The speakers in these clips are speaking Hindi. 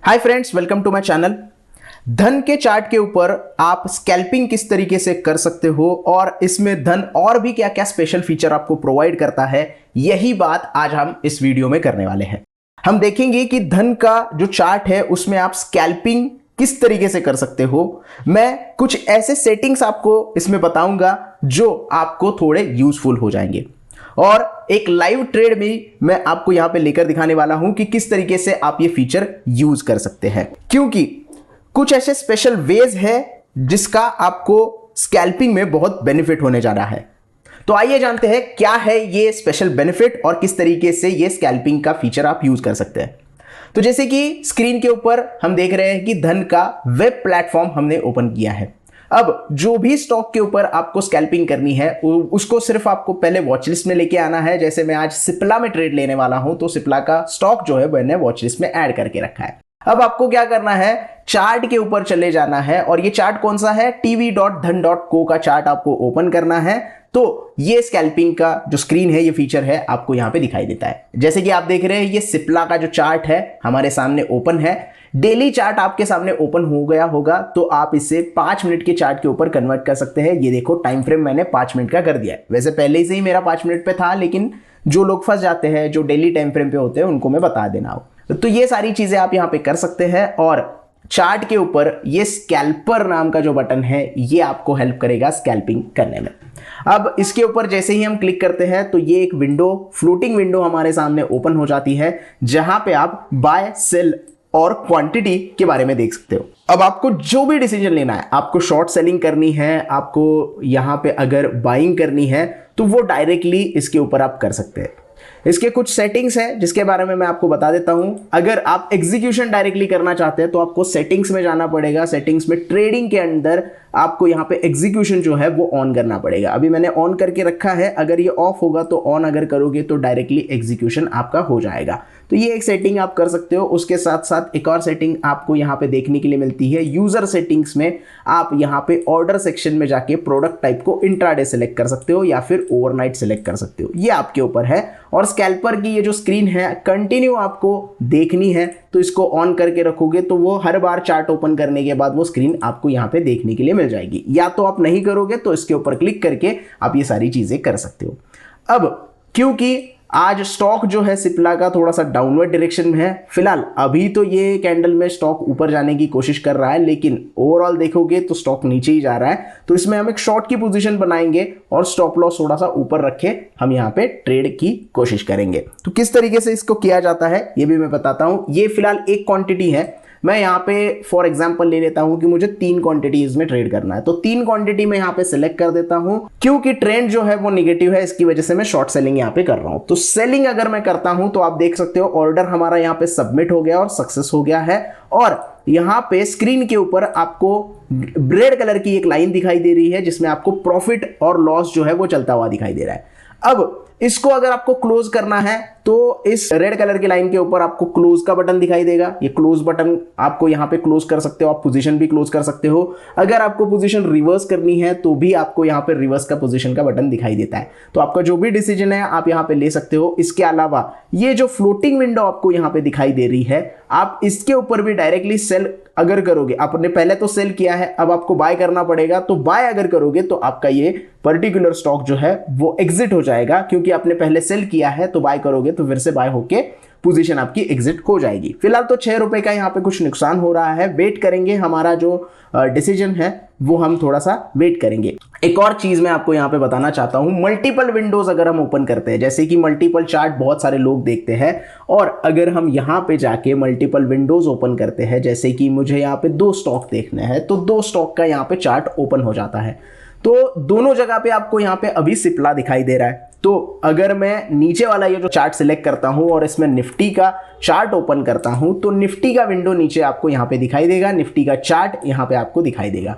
Hi friends, welcome to my channel. Dhan के चार्ट के ऊपर आप स्कैल्पिंग किस तरीके से कर सकते हो और इसमें धन और भी क्या क्या स्पेशल फीचर आपको प्रोवाइड करता है, यही बात आज हम इस वीडियो में करने वाले हैं। हम देखेंगे कि धन का जो चार्ट है उसमें आप स्कैल्पिंग किस तरीके से कर सकते हो। मैं कुछ ऐसे सेटिंग्स आपको इसमें बताऊंगा जो आपको थोड़े यूजफुल हो जाएंगे और एक लाइव ट्रेड में मैं आपको यहां पे लेकर दिखाने वाला हूं कि किस तरीके से आप ये फीचर यूज कर सकते हैं, क्योंकि कुछ ऐसे स्पेशल वेज है जिसका आपको स्कैल्पिंग में बहुत बेनिफिट होने जा रहा है। तो आइए जानते हैं क्या है ये स्पेशल बेनिफिट और किस तरीके से ये स्कैल्पिंग का फीचर आप यूज कर सकते हैं। तो जैसे कि स्क्रीन के ऊपर हम देख रहे हैं कि धन का वेब प्लेटफॉर्म हमने ओपन किया है। अब जो भी स्टॉक के ऊपर आपको स्कैल्पिंग करनी है उसको सिर्फ आपको पहले वॉच लिस्ट में लेके आना है। जैसे मैं आज सिप्ला में ट्रेड लेने वाला हूं तो सिप्ला का स्टॉक जो है मैंने वॉच लिस्ट में ऐड करके रखा है। अब आपको क्या करना है, चार्ट के ऊपर चले जाना है और ये चार्ट कौन सा है, tv.dhan.co का चार्ट आपको ओपन करना है। तो ये स्कैल्पिंग का जो स्क्रीन है, ये फीचर है, आपको यहां पे दिखाई देता है। जैसे कि आप देख रहे हैं ये सिप्ला का जो चार्ट है हमारे सामने ओपन है। डेली चार्ट आपके सामने ओपन हो गया होगा तो आप इसे 5 मिनट के चार्ट के ऊपर कन्वर्ट कर सकते हैं। ये देखो टाइम फ्रेम मैंने 5 मिनट का कर दिया है। वैसे पहले से ही मेरा 5 मिनट पे था, लेकिन जो लोग फंस जाते हैं, जो डेली टाइम फ्रेम पे होते हैं, उनको मैं बता देना हो। तो ये सारी चीजें आप यहां पे कर सकते हैं और चार्ट के ऊपर ये स्कैल्पर नाम का जो बटन है ये आपको हेल्प करेगा स्कैल्पिंग करने में। अब इसके ऊपर जैसे ही हम क्लिक करते हैं तो ये एक विंडो, फ्लोटिंग विंडो हमारे सामने ओपन हो जाती है, जहां पे आप बाय सेल और क्वांटिटी के बारे में देख सकते हो। अब आपको जो भी डिसीजन लेना है, आपको शॉर्ट सेलिंग करनी है, आपको यहां पे अगर बाइंग करनी है तो वो डायरेक्टली इसके ऊपर आप कर सकते हैं। इसके कुछ सेटिंग्स हैं जिसके बारे में मैं आपको बता देता हूं। अगर आप एग्जीक्यूशन डायरेक्टली करना चाहते हैं तो आपको सेटिंग्स में जाना पड़ेगा। सेटिंग्स में ट्रेडिंग के अंदर आपको यहां पे एग्जीक्यूशन जो है वो ऑन करना पड़ेगा। अभी मैंने ऑन करके रखा है, अगर ये ऑफ होगा तो ऑन अगर करोगे तो डायरेक्टली एग्जीक्यूशन आपका हो जाएगा। तो ये एक सेटिंग आप कर सकते हो। उसके साथ साथ एक और सेटिंग आपको यहां पे देखने के लिए मिलती है। यूजर सेटिंग्स में आप यहां पे ऑर्डर सेक्शन में जाके प्रोडक्ट टाइप को इंट्राडे सेलेक्ट कर सकते हो या फिर ओवरनाइट सेलेक्ट कर सकते हो, ये आपके ऊपर है। और स्कैल्पर की ये जो स्क्रीन है कंटिन्यू आपको देखनी है, तो इसको ऑन करके रखोगे तो वो हर बार चार्ट ओपन करने के बाद वो स्क्रीन आपको यहां पे देखने के लिए मिल जाएगी। या तो आप नहीं करोगे तो इसके ऊपर क्लिक करके आप ये सारी चीजें कर सकते हो। अब क्योंकि आज स्टॉक जो है सिप्ला का थोड़ा सा डाउनवर्ड डायरेक्शन में है, फिलहाल अभी तो ये कैंडल में स्टॉक ऊपर जाने की कोशिश कर रहा है, लेकिन ओवरऑल देखोगे तो स्टॉक नीचे ही जा रहा है। तो इसमें हम एक शॉर्ट की पोजीशन बनाएंगे और स्टॉप लॉस थोड़ा सा ऊपर रखे हम यहाँ पे ट्रेड की कोशिश करेंगे। तो किस तरीके से इसको किया जाता है ये भी मैं बताता हूँ। ये फिलहाल एक क्वांटिटी है, मैं यहाँ पे फॉर एग्जांपल ले लेता हूं कि मुझे 3 क्वांटिटीज में ट्रेड करना है, तो 3 क्वांटिटी में यहाँ पे सिलेक्ट कर देता हूं। क्योंकि ट्रेंड जो है वो नेगेटिव है, इसकी वजह से मैं शॉर्ट सेलिंग यहाँ पे कर रहा हूं। तो सेलिंग अगर मैं करता हूं तो आप देख सकते हो ऑर्डर हमारा यहाँ पे सबमिट हो गया और सक्सेस हो गया है। और यहाँ पे स्क्रीन के ऊपर आपको रेड कलर की एक लाइन दिखाई दे रही है जिसमें आपको प्रॉफिट और लॉस जो है वो चलता हुआ दिखाई दे रहा है। अब इसको अगर आपको क्लोज करना है तो इस रेड कलर की लाइन के ऊपर आपको क्लोज का बटन दिखाई देगा। ये क्लोज बटन आपको यहां पे क्लोज कर सकते हो, आप पोजीशन भी क्लोज कर सकते हो। अगर आपको पोजीशन रिवर्स करनी है तो भी आपको यहां पे रिवर्स का पोजीशन का बटन दिखाई देता है। तो आपका जो भी डिसीजन है आप यहां पे ले सकते हो। इसके अलावा ये जो फ्लोटिंग विंडो आपको यहां पे दिखाई दे रही है, आप इसके ऊपर भी डायरेक्टली सेल अगर करोगे, आपने पहले तो सेल किया है, अब आपको बाय करना पड़ेगा, तो बाय अगर करोगे तो आपका ये पर्टिकुलर स्टॉक जो है वो एग्जिट हो जाएगा। क्योंकि आपने पहले सेल किया है तो बाय करोगे तो फिर से बाय होके पोजीशन आपकी एग्जिट हो जाएगी। फिलहाल तो 6 रुपए का यहाँ पे कुछ नुकसान हो रहा है, वेट करेंगे, हमारा जो डिसीजन है वो हम थोड़ा सा वेट करेंगे। एक और चीज मैं आपको यहाँ पे बताना चाहता हूँ, मल्टीपल विंडोज अगर हम ओपन करते हैं, जैसे कि मल्टीपल चार्ट बहुत सारे लोग देखते हैं, और अगर हम यहाँ पे जाके मल्टीपल विंडोज ओपन करते हैं, जैसे कि मुझे यहाँ पे 2 स्टॉक देखने हैं, तो 2 स्टॉक का यहाँ पे चार्ट ओपन हो जाता है। तो दोनों जगह पे आपको यहाँ पे अभी सिप्ला दिखाई दे रहा है। तो अगर मैं नीचे वाला ये जो चार्ट सिलेक्ट करता हूं और इसमें निफ्टी का चार्ट ओपन करता हूं तो निफ्टी का विंडो नीचे आपको यहाँ पे दिखाई देगा, निफ्टी का चार्ट यहाँ पे आपको दिखाई देगा।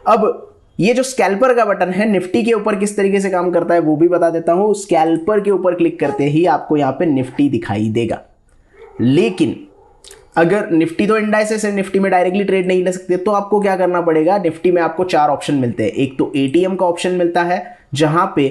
अब ये जो स्कैल्पर का बटन है निफ्टी के ऊपर किस तरीके से काम करता है वो भी बता देता हूं। स्कैल्पर के ऊपर क्लिक करते ही आपको यहाँ पे निफ्टी दिखाई देगा, लेकिन अगर निफ्टी तो इंडाइसेस है, निफ्टी में डायरेक्टली ट्रेड नहीं ले सकते, तो आपको क्या करना पड़ेगा। निफ्टी में आपको 4 ऑप्शन मिलते हैं। एक तो एटीएम का ऑप्शन मिलता है जहां पे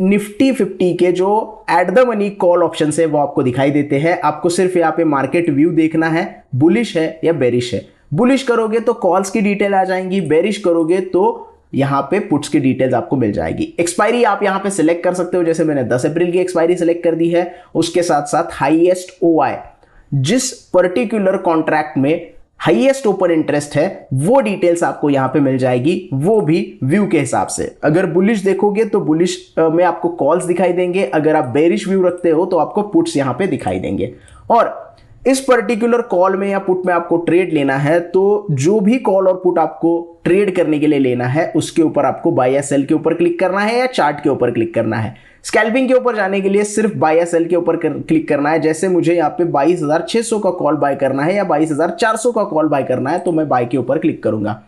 निफ्टी 50 के जो at the money call option है वो आपको दिखाई देते हैं। आपको सिर्फ यहाँ पे मार्केट व्यू देखना है, बुलिश है या बेरिश है। बुलिश करोगे तो कॉल्स की डिटेल आ जाएंगी, बेरिश करोगे तो यहाँ पे पुट्स की डिटेल्स आपको मिल जाएगी। एक्सपायरी आप यहाँ पे सिलेक्ट कर सकते हो, जैसे मैंने 10 अप्रैल की एक्सपायरी सिलेक्ट कर दी है। उसके साथ साथ हाईएस्ट ओआई, जिस पर्टिकुलर कॉन्ट्रैक्ट में हाईएस्ट ओपन इंटरेस्ट है वो डिटेल्स आपको यहां पे मिल जाएगी, वो भी व्यू के हिसाब से। अगर बुलिश देखोगे तो बुलिश में आपको कॉल्स दिखाई देंगे, अगर आप बेरिश व्यू रखते हो तो आपको पुट्स यहां पे दिखाई देंगे। और इस पर्टिकुलर कॉल में या पुट में आपको ट्रेड लेना है तो जो भी कॉल और पुट आपको ट्रेड करने के लिए लेना है उसके ऊपर आपको बाय या सेल के ऊपर क्लिक करना है या चार्ट के ऊपर क्लिक करना है। स्कैल्पिंग के ऊपर जाने के लिए सिर्फ बाय या सेल के ऊपर क्लिक करना है। जैसे मुझे यहाँ पे 22,600 का कॉल बाय करना है या 22,400 का कॉल बाय करना है तो मैं बाय के ऊपर क्लिक करूंगा।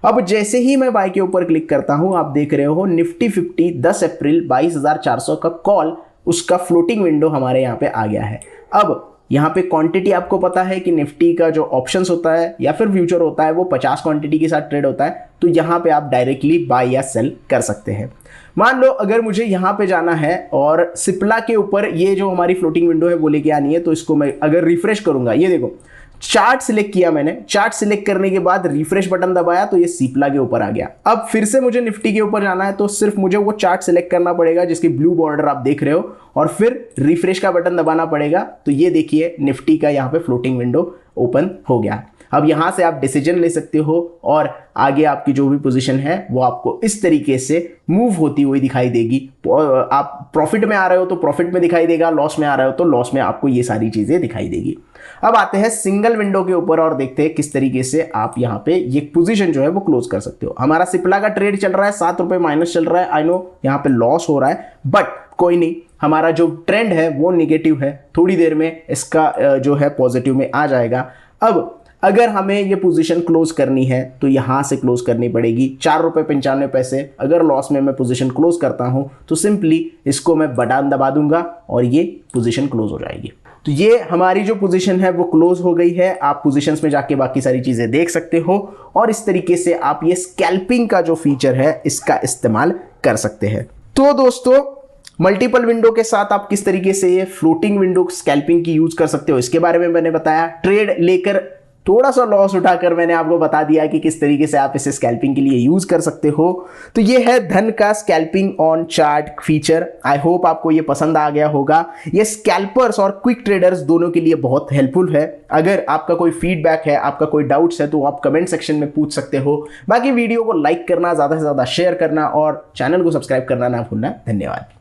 अब जैसे ही मैं बाय के ऊपर क्लिक करता हूं, आप देख रहे हो निफ्टी 50 10 अप्रैल 22,400 का कॉल, उसका फ्लोटिंग विंडो हमारे यहाँ पे आ गया है। अब यहाँ पे क्वांटिटी आपको पता है कि निफ्टी का जो ऑप्शंस होता है या फिर फ्यूचर होता है वो 50 क्वांटिटी के साथ ट्रेड होता है, तो यहाँ पे आप डायरेक्टली बाय या सेल कर सकते हैं। मान लो अगर मुझे यहाँ पे जाना है और सिप्ला के ऊपर ये जो हमारी फ्लोटिंग विंडो है वो लेके आनी है, तो इसको मैं अगर रिफ्रेश करूंगा, ये देखो चार्ट सिलेक्ट किया मैंने, चार्ट सिलेक्ट करने के बाद रिफ्रेश बटन दबाया तो ये सिप्ला के ऊपर आ गया। अब फिर से मुझे निफ्टी के ऊपर जाना है तो सिर्फ मुझे वो चार्ट सिलेक्ट करना पड़ेगा जिसकी ब्लू बॉर्डर आप देख रहे हो और फिर रिफ्रेश का बटन दबाना पड़ेगा। तो ये देखिए निफ्टी का यहाँ पे फ्लोटिंग विंडो ओपन हो गया। अब यहां से आप डिसीजन ले सकते हो और आगे आपकी जो भी पोजीशन है वो आपको इस तरीके से मूव होती हुई दिखाई देगी। आप प्रॉफिट में आ रहे हो तो प्रॉफिट में दिखाई देगा, लॉस में आ रहे हो तो लॉस में आपको ये सारी चीजें दिखाई देगी। अब आते हैं सिंगल विंडो के ऊपर और देखते हैं किस तरीके से आप यहाँ पे ये पोजीशन जो है वो क्लोज कर सकते हो। हमारा सिप्ला का ट्रेड चल रहा है, 7 रुपए माइनस चल रहा है। आई नो यहाँ पे लॉस हो रहा है बट कोई नहीं, हमारा जो ट्रेंड है वो निगेटिव है, थोड़ी देर में इसका जो है पॉजिटिव में आ जाएगा। अब अगर हमें ये पोजीशन क्लोज करनी है तो यहां से क्लोज करनी पड़ेगी 4 रुपए 95 पैसे। अगर लॉस में मैं पोजीशन क्लोज करता हूं तो सिंपली इसको मैं बटन दबा दूंगा और ये पोजीशन क्लोज हो जाएगी। तो ये हमारी जो पोजीशन है वो क्लोज हो गई है। आप पोजीशंस में जाके बाकी सारी चीजें देख सकते हो और इस तरीके से आप ये स्कैल्पिंग का जो फीचर है इसका इस्तेमाल कर सकते हैं। तो दोस्तों मल्टीपल विंडो के साथ आप किस तरीके से ये फ्लोटिंग विंडो स्कैल्पिंग की यूज कर सकते हो इसके बारे में मैंने बताया। ट्रेड लेकर थोड़ा सा लॉस उठाकर मैंने आपको बता दिया कि किस तरीके से आप इसे स्कैल्पिंग के लिए यूज कर सकते हो। तो ये है धन का scalping on chart feature. I hope आपको ये पसंद आ गया होगा। ये स्कैल्पर्स और क्विक ट्रेडर्स दोनों के लिए बहुत हेल्पफुल है। अगर आपका कोई फीडबैक है, आपका कोई डाउट्स है तो आप कमेंट सेक्शन में पूछ सकते हो। बाकी वीडियो को लाइक करना, ज्यादा से ज्यादा शेयर करना और चैनल को सब्सक्राइब करना ना भूलना। धन्यवाद।